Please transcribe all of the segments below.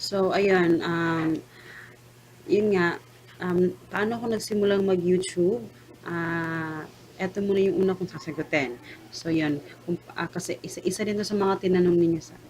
So, ayun, yun nga, paano ako nagsimulang mag-YouTube? Eto muna yung una kong sasagutin. So, yun, kasi isa din to sa mga tinanong ninyo sa.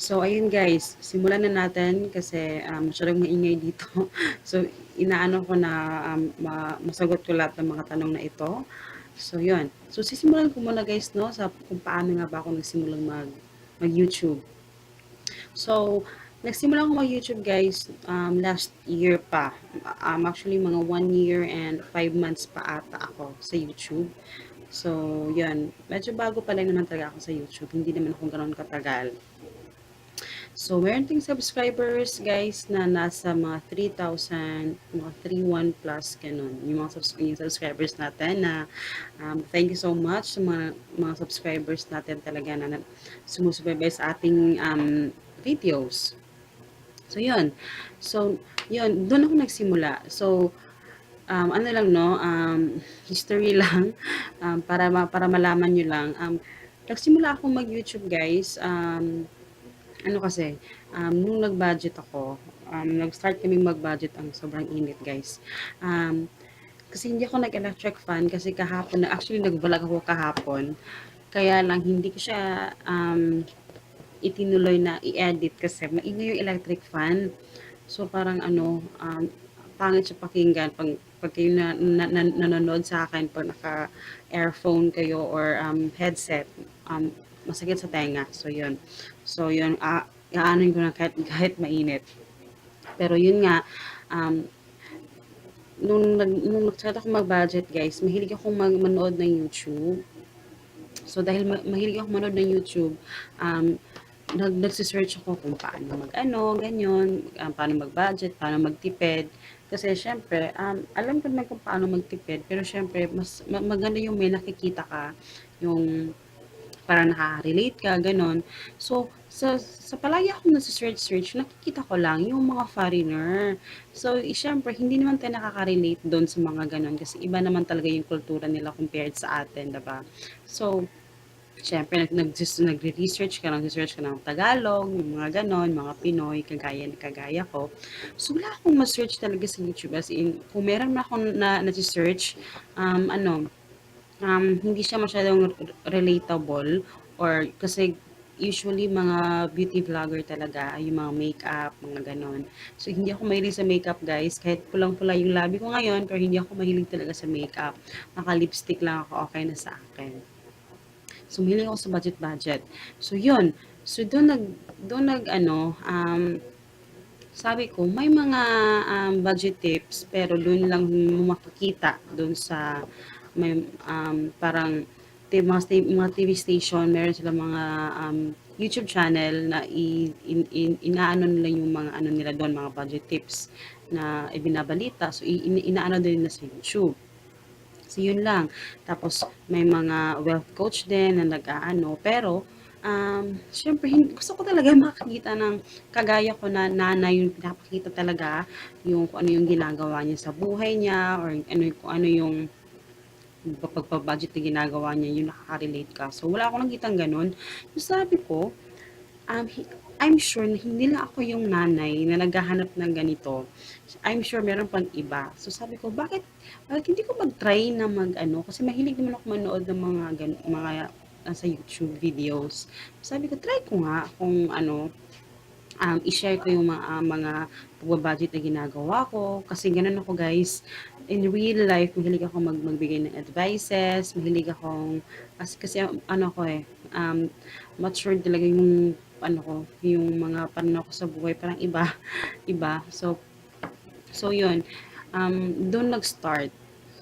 So, ayun guys, simulan na natin kasi masyadong maingay dito. So, inaano ko na masagot ko lahat ng mga tanong na ito. So, yun. So, sisimulan ko muna guys, no, sa kung paano nga ba ako nagsimulang mag-YouTube. So, nagsimula ako mag-YouTube guys last year pa. Actually, mga 1 year and 5 months pa ata ako sa YouTube. So, yun. Medyo bago pa lang naman talaga ako sa YouTube. Hindi naman ako ganoon katagal. So, meron ting subscribers, guys, na nasa mga 3,000, mga 3,1 plus, ganun. Yung mga yung subscribers natin na thank you so much sa mga subscribers natin talaga na sumusubaybay sa ating videos. So, yun. So, yun. Doon ako nagsimula. So, ano lang, no, history lang, para malaman nyo lang. Nagsimula ako mag-YouTube, guys. Ano kasi, nung nag-budget ako, nag-start kaming mag-budget, ang sobrang init guys. Kasi hindi ako nag-electric fan kasi kahapon, actually nag-vlog ako kahapon. Kaya lang hindi ko siya itinuloy na i-edit kasi maingay yung electric fan. So parang ano, pangit siya pakinggan pag kayo nanonood sa akin pag naka-earphone kayo or headset, masakit sa tenga. So yun. So yun, iaanoin ko na kahit mainit. Pero yun nga, um, nung nag-start ako mag-budget guys, mahilig akong manood ng YouTube. So dahil mahilig ako manood ng YouTube, um, nagse-search ako kung paano mag-ano, ganyan, paano mag-budget, paano magtipid. Kasi syempre, alam ko naman kung paano magtipid, pero syempre, mas maganda yung may nakikita ka, yung parang nakaka-relate ka, ganon. So, sa palagi akong nasa-search, nakikita ko lang yung mga foreigner. So, syempre, hindi naman tayo nakaka-relate doon sa mga ganon kasi iba naman talaga yung kultura nila compared sa atin, diba? So, syempre, nagre-research ka, nag-research ka ng Tagalog, yung mga ganon, mga Pinoy, kagaya ko. So, wala akong ma-search talaga sa YouTube. As in, kung meron na akong na-search, ano, hindi siya masyadong relatable or kasi usually mga beauty vlogger talaga, yung mga makeup, mga ganon. So, hindi ako mahilig sa makeup, guys. Kahit pulang-pula yung labi ko ngayon, pero hindi ako mahilig talaga sa makeup. Naka-lipstick lang ako, okay na sa akin. So, mahilig ako sa budget-budget. So, yun. So, ano, sabi ko, may mga budget tips, pero doon lang mo makikita doon sa may parang mga TV station, meron sila mga YouTube channel na inaano nila yung mga ano nila doon, mga budget tips na ibinabalita. So, inaano din na sa YouTube. So, yun lang. Tapos, may mga wealth coach din na nag-aano. Pero, syempre, gusto ko talaga makakita ng kagaya ko na nanay yung pinapakita talaga yung kung ano yung ginagawa niya sa buhay niya or ano, kung ano yung pagpa-budget na ginagawa niya, yung nakaka-relate ka. So, wala akong nakitang ganun. So, sabi ko, um, I'm sure na hindi lang ako yung nanay na naghahanap ng ganito. I'm sure meron pang iba. So sabi ko, bakit hindi ko mag-try na mag-ano? Kasi mahilig naman ako manood ng mga sa YouTube videos. Sabi ko, try ko nga kung ano, i-share ko yung mga pagbabudget na ginagawa ko. Kasi ganun ako guys. In real life, mahilig ako magbigay ng advices, mahilig akong, kasi ano ko matured talaga yung ano ko, yung mga pananaw ko sa buhay, parang iba, iba. So yun, doon nag-start.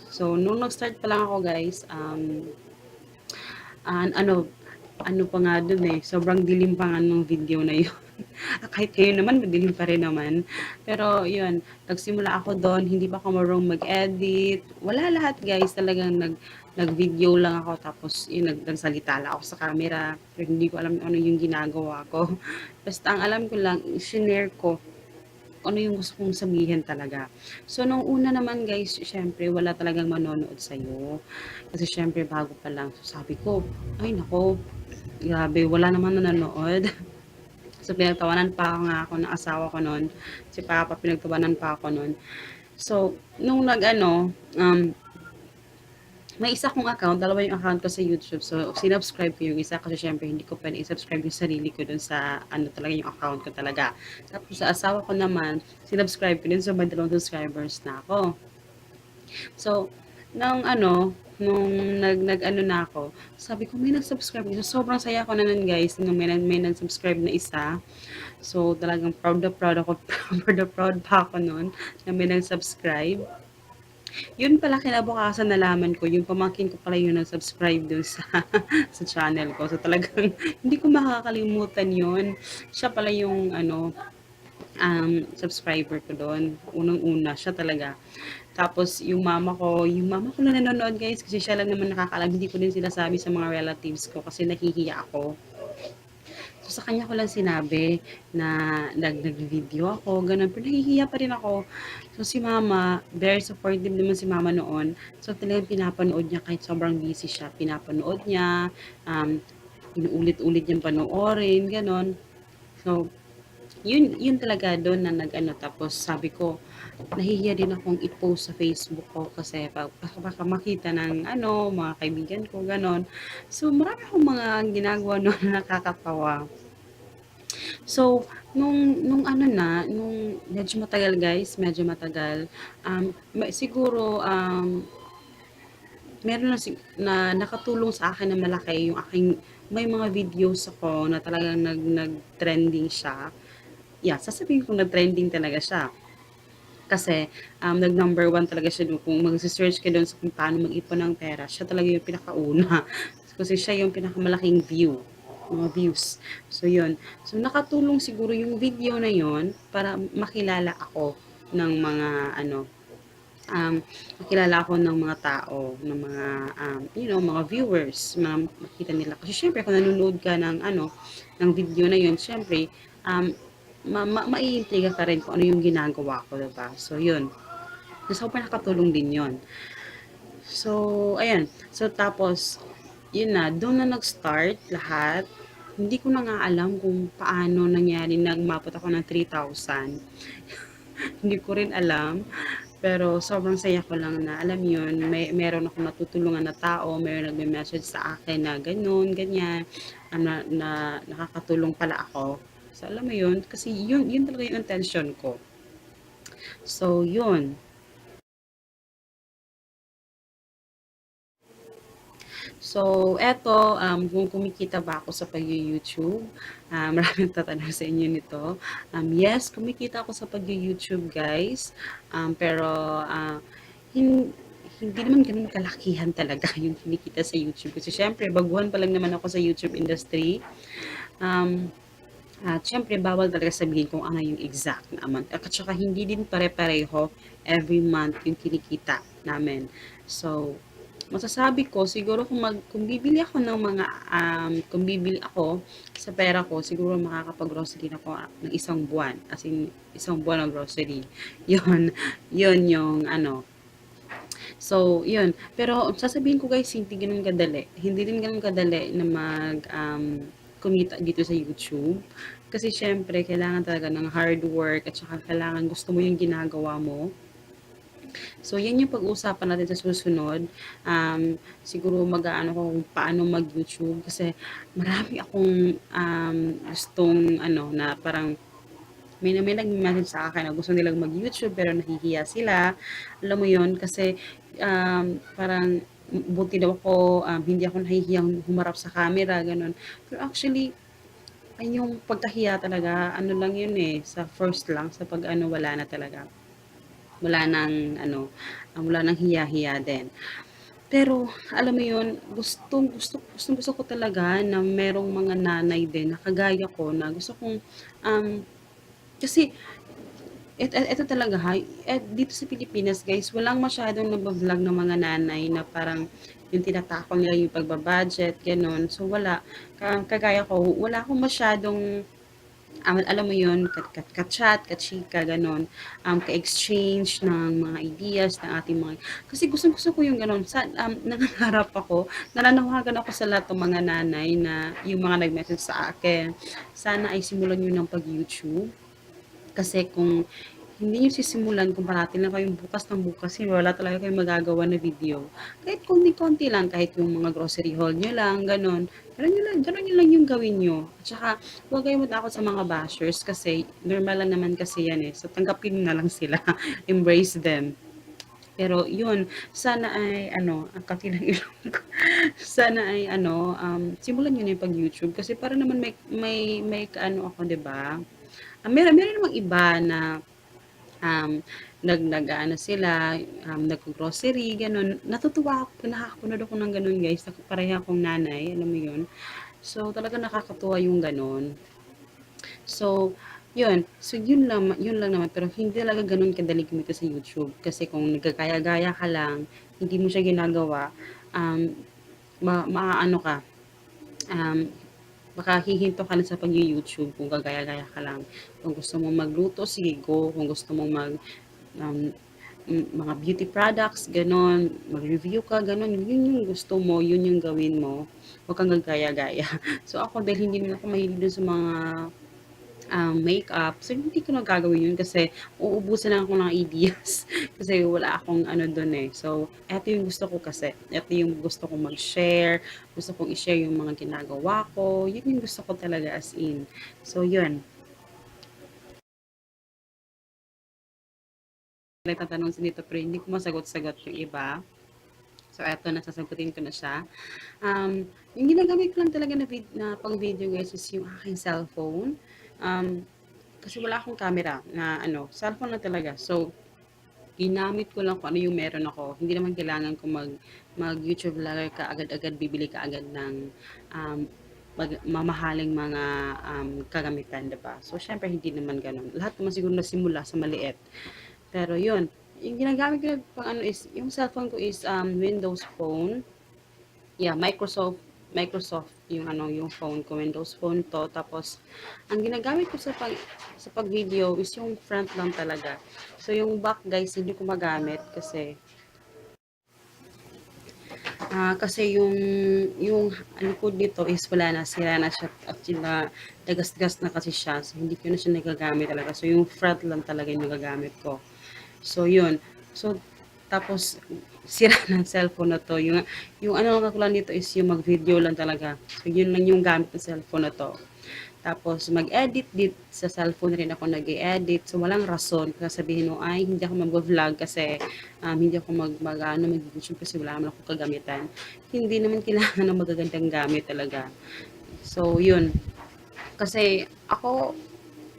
So, nung nag-start pa lang ako guys, ano, ano pa nga dun sobrang dilim pa nga nung video na yun. Kahit kayo naman, madilim pa rin naman. Pero yun, nagsimula ako doon, hindi pa ako marunong mag-edit. Wala lahat guys, talagang nag-video lang ako tapos yun, nagsalita lang ako sa camera. Pero hindi ko alam ano yung ginagawa ko. Basta ang alam ko lang, share ko ano yung gusto kong sabihin talaga. So, nung una naman guys, syempre, wala talagang manonood sa'yo. Kasi syempre, bago pa lang. So, sabi ko, ay nako, grabe, wala naman nanonood. So, pinagtawanan pa ako nga ako ng asawa ko noon. Si Papa, pinagtawanan pa ako noon. So, nung nag-ano, may isa kong account, dalawa yung account ko sa YouTube. So, sinubscribe ko yung isa kasi syempre hindi ko pwede i-subscribe yung sarili ko dun sa ano talaga yung account ko talaga. Tapos sa asawa ko naman, sinubscribe ko din so may 2 subscribers na ako. So, nung ano, nung ano na ako, sabi ko may nag-subscribe. So, sobrang saya ko na nun guys, nung may nag-subscribe na isa. So, talagang proud ako, proud na proud pa ako nun na may nag-subscribe. Yun pala kinabukasan nalaman ko, yung pamangkin ko pala yung nag-subscribe dun sa sa channel ko. So talagang hindi ko makakalimutan yun. Siya pala yung ano, subscriber ko doon. Unang-una, siya talaga. Tapos yung mama ko na nanonood guys kasi siya lang naman nakakaalam. Hindi ko din sinasabi sa mga relatives ko kasi nahihiya ako. So, sa kanya ko lang sinabi na nag-video ako, ganun. Pero nahihiya pa rin ako. So, si mama, very supportive naman si mama noon. So, talagang pinapanood niya kahit sobrang busy siya. Pinapanood niya, inuulit-ulit niyang panoorin, ganun. So, yun talaga doon na nag-ano. Tapos, sabi ko, nahihiya din akong i-post sa Facebook ko kasi baka makita ng ano, mga kaibigan ko, ganun. So, marami akong mga ginagawa noon na nakakatawa. So, nung ano na, nung medyo matagal guys, medyo matagal, siguro, meron na, na nakatulong sa akin na malaki yung aking, may mga videos ako na talagang nag-trending siya. Yeah, sasabihin ko nag-trending talaga siya. Kasi, nag-number one talaga siya kung mag-search ka doon sa kung paano mag-ipon ng pera, siya talaga yung pinakauna. Kasi siya yung pinakamalaking mga views. So, yun. So, nakatulong siguro yung video na yun para makilala ako ng mga, ano, makilala ako ng mga tao, ng mga, mga viewers, makita nila. Kasi syempre, kung nanonood ka ng, ano, ng video na yun, syempre, maiintriga ka rin kung ano yung ginagawa ko, diba? So, yun. So, sobrang nakatulong din yun. So, ayan. So, tapos, yun na, doon na nag-start lahat. Hindi ko na nga alam kung paano nangyari na umabot ako ng 3,000. Hindi ko rin alam. Pero sobrang saya ko lang na alam yun, meron akong natutulungan na tao, meron nagme-message sa akin na ganun, ganyan, na nakakatulong pala ako. So alam mo yun, kasi yun talaga yung intention ko. So yun. So, eto, kung kumikita ba ako sa pag-YouTube? Maraming tatanong sa inyo nito. Yes, kumikita ako sa pag-YouTube, guys. Pero, hin- hindi naman ganun kalakihan talaga yung kinikita sa YouTube. Kasi syempre, baguhan pa lang naman ako sa YouTube industry. Um, at syempre, bawal talaga sabihin kung ano yung exact na amount. At saka hindi din pare-pareho every month yung kinikita namin. So, masasabi ko siguro kung bibili ako ng mga kung bibili ako sa pera ko siguro makakapag-grocery na ako ng isang buwan as in isang buwan ng grocery yun yun yung ano so yun pero sasabihin ko guys hindi din ganun kadali na mag kumita dito sa YouTube kasi syempre kailangan talaga ng hard work at saka kailangan gusto mo yung ginagawa mo. So, yan yung pag-uusapan natin sa susunod. Siguro mag-aano ko kung paano mag-YouTube kasi marami akong gustong ano na parang may nag-message sa akin na gusto nilang mag-YouTube pero nahihiya sila. Alam mo yon kasi parang buti daw ako, hindi ako nahihiyang humarap sa camera, ganun. Pero actually, ay yung pagkahiya talaga, ano lang yun eh, sa first lang, sa pag ano, wala na talaga wala nang ano, wala nang hiya-hiya din. Pero alam mo 'yun, gusto ko talaga na merong mga nanay din na kagaya ko na gusto kong, kasi eto talaga ha, dito sa Pilipinas guys, walang masyadong nagba-vlog ng mga nanay na parang yung tinatakol nila yung pagba-budget, gano'n. So wala, kagaya ko, wala akong masyadong Alam mo yun, ka-chat, ka-chika, ganon, ka-exchange ng mga ideas ng ating mga, kasi gustong-gusto ko yung ganon, nangangarap ako, nananawagan ako sa lahat ng mga nanay na yung mga nag-message sa akin, sana ay simulan nyo ng pag-YouTube, kasi kung hindi nyo sisimulan, kung parati lang kayong bukas ng bukas, wala talaga kayong magagawa na video. Kahit konti-konti lang, kahit yung mga grocery haul nyo lang, ganon. Ganon nyo lang yung gawin nyo. At saka, huwag kayong matakot sa mga bashers kasi normal lang naman kasi yan eh. So, tanggapin na lang sila. Embrace them. Pero yun, sana ay ang kakilang ilong ko. Sana ay simulan niyo na yung pag-YouTube kasi para naman may kaano ako, 'di ba? Meron namang iba na um, nag-ano sila, nag-grocery, ganun. Natutuwa ako, nakakapunod ako ng ganun guys, pareha akong nanay, alam mo yun. So, talaga nakakatuwa yung ganun. So, yun. So, yun lang naman. Pero hindi talaga ganun kadali kumita sa YouTube. Kasi kung nagkagaya-gaya ka lang, hindi mo siya ginagawa, um, maaano ka, um, baka hihinto ka na sa pag-YouTube kung gagaya-gaya ka lang. Kung gusto mo magluto, sige go. Kung gusto mo um, mga beauty products, ganon, mag-review ka, ganon, yun yung gusto mo, yun yung gawin mo. Huwag kang gagaya-gaya. So ako, dahil hindi naman ako mahilig dun sa mga makeup, so hindi ko na gagawin yun kasi uubusan lang ako ng ideas. Kasi wala akong ano dun eh. So, eto yung gusto ko kasi. Eto yung gusto kong mag-share. Gusto kong i-share yung mga ginagawa ko. Yun yung gusto ko talaga as in. So, yun. Nagtatanong sa dito pero hindi ko masagot-sagot yung iba. So, eto, nasasagutin ko na siya. Yung ginagamit ko lang talaga na pang video guys is yung aking cellphone. Kasi wala akong camera na cellphone na talaga. So, ginamit ko lang kung ano yung meron ako. Hindi naman kailangan ko mag-YouTube vlogger ka agad-agad, bibili ka agad ng um, mamahaling mga kagamitan, diba? So, syempre, hindi naman ganun. Lahat naman siguro nasimula sa maliit. Pero yun, yung ginagamit ko pang is, yung cellphone ko is Windows Phone. Yeah, Microsoft yung yung phone ko, Windows Phone to. Tapos, ang ginagamit ko sa pag-video is yung front lang talaga. So, yung back guys, hindi ko magamit kasi yung likod nito is wala na, sira na siya at sila dagas-gas na kasi siya. So, hindi ko na siya nagagamit talaga. So, yung front lang talaga yung nagagamit ko. So, yun. So, tapos, sira ng cellphone na to. Yung ano lang lang dito is yung mag-video lang talaga. So, yun lang yung gamit ng cellphone na to. Tapos, mag-edit dit sa cellphone rin ako nag-edit. So, walang rason. Sabihin mo, ay, hindi ako mag-vlog kasi hindi ako mag-YouTube kasi wala naman ako kagamitan. Hindi naman kailangan ng magagandang gamit talaga. So, yun. Kasi, ako,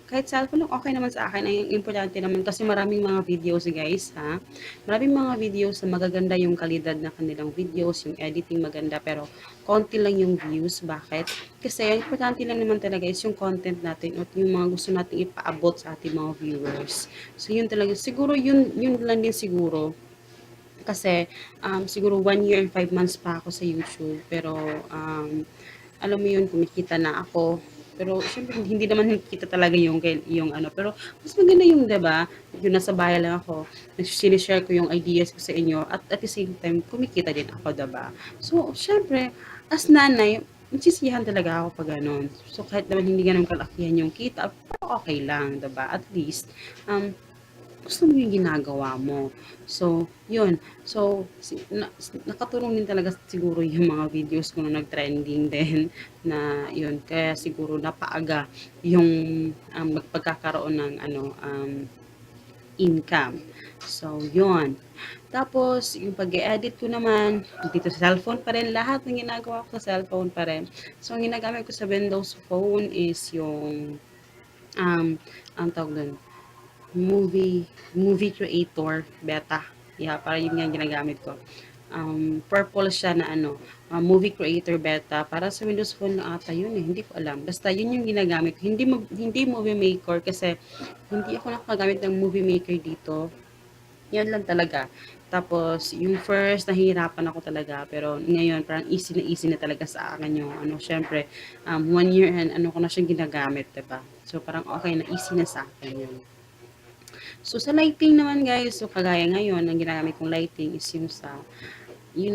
kahit cellphone lang, okay naman sa akin. Ang importante naman kasi maraming mga videos guys, ha. Maraming mga videos na magaganda yung kalidad na kanilang videos, yung editing maganda, pero konti lang yung views. Bakit? Kasi ang importante lang naman talaga is yung content natin at yung mga gusto nating ipaabot sa ating mga viewers. So yun talaga, siguro yun lang din siguro kasi siguro 1 year and 5 months pa ako sa YouTube. Pero alam mo yun, kumikita na ako. Pero syempre hindi naman kita talaga yung ano. Pero mas maganda yung 'di ba? Yung nasa bahay lang ako, nag-share ko yung ideas ko sa inyo at the same time kumikita din ako 'di ba? So syempre as nanay, magsisiyahan talaga ako pag ganun. So kahit naman hindi ganun kalakihan yung kita, pero okay lang 'di ba? At least gusto mo yung ginagawa mo. So, yun. So, nakatulong din talaga siguro yung mga videos ko na nag-trending din na yun. Kaya siguro napaaga yung magpagkakaroon ng income. So, yun. Tapos, yung pag-edit ko naman, dito sa cellphone pa rin, lahat ng ginagawa ko sa cellphone pa rin. So, ang ginagamit ko sa Windows Phone is yung, um, ang tawag doon, movie creator beta. Yeah, para yun nga yung ginagamit ko. Purple siya na movie creator beta. Para sa Windows Phone na ata yun eh. Hindi ko alam. Basta yun yung ginagamit ko. Hindi movie maker kasi hindi ako nakagamit ng movie maker dito. Yan lang talaga. Tapos, yung first, nahihirapan ako talaga. Pero ngayon, parang easy na talaga sa akin yung ano, syempre, 1 year and ano ko na siyang ginagamit, diba? So, parang okay na, easy na sa akin yun. So, sa lighting naman guys, so kagaya ngayon, ang ginagamit kong lighting is yung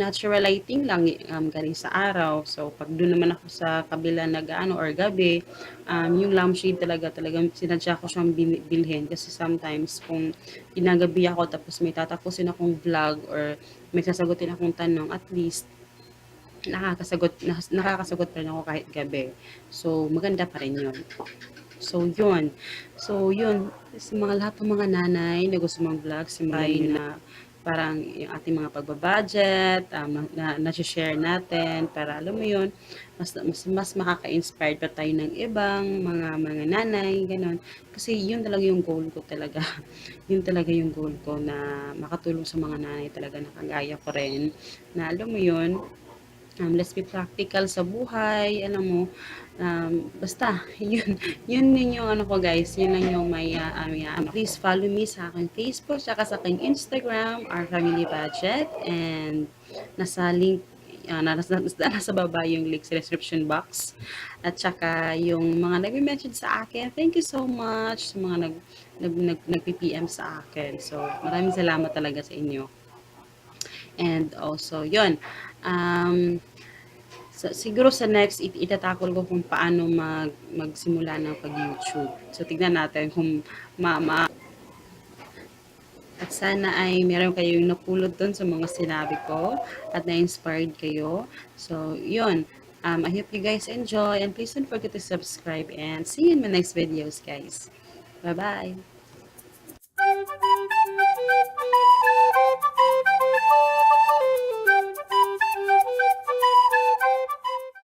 natural lighting lang galing sa araw. So, pag doon naman ako sa kabila nag-ano or gabi, yung lampshade talagang sinadya ko siyang bilhin kasi sometimes kung ginagabi ako tapos may tatapusin akong vlog or may sasagutin akong tanong, at least nakakasagot pa rin ako kahit gabi. So, maganda pa rin yun. So, yun. So, yun. Sa mga lahat ng mga nanay na gusto mag-vlog, simulan nyo na parang yung ating mga pagbabudget, na-share natin, para alam mo yun, mas makaka-inspired pa tayo ng ibang mga nanay, ganun. Kasi yun talaga yung goal ko talaga. Yun talaga yung goal ko na makatulong sa mga nanay talaga na kagaya ko rin. Na alam mo yun, let's be practical sa buhay, alam mo, basta, yun yung ano ko guys, yun lang yung may, please follow me sa aking Facebook, saka sa aking Instagram, our family budget, and nasa link, nasa baba yung link sa description box, at saka yung mga nag-message sa akin, thank you so much, sa mga nag-PPM sa akin, so maraming salamat talaga sa inyo. And also, yun, um, siguro sa next, itatakol ko kung paano magsimula ng pag-YouTube. So, tignan natin kung at sana ay meron kayong napulot dun sa mga sinabi ko at na-inspired kayo. So, yun. I hope you guys enjoy and please don't forget to subscribe and see you in my next videos, guys. Bye-bye!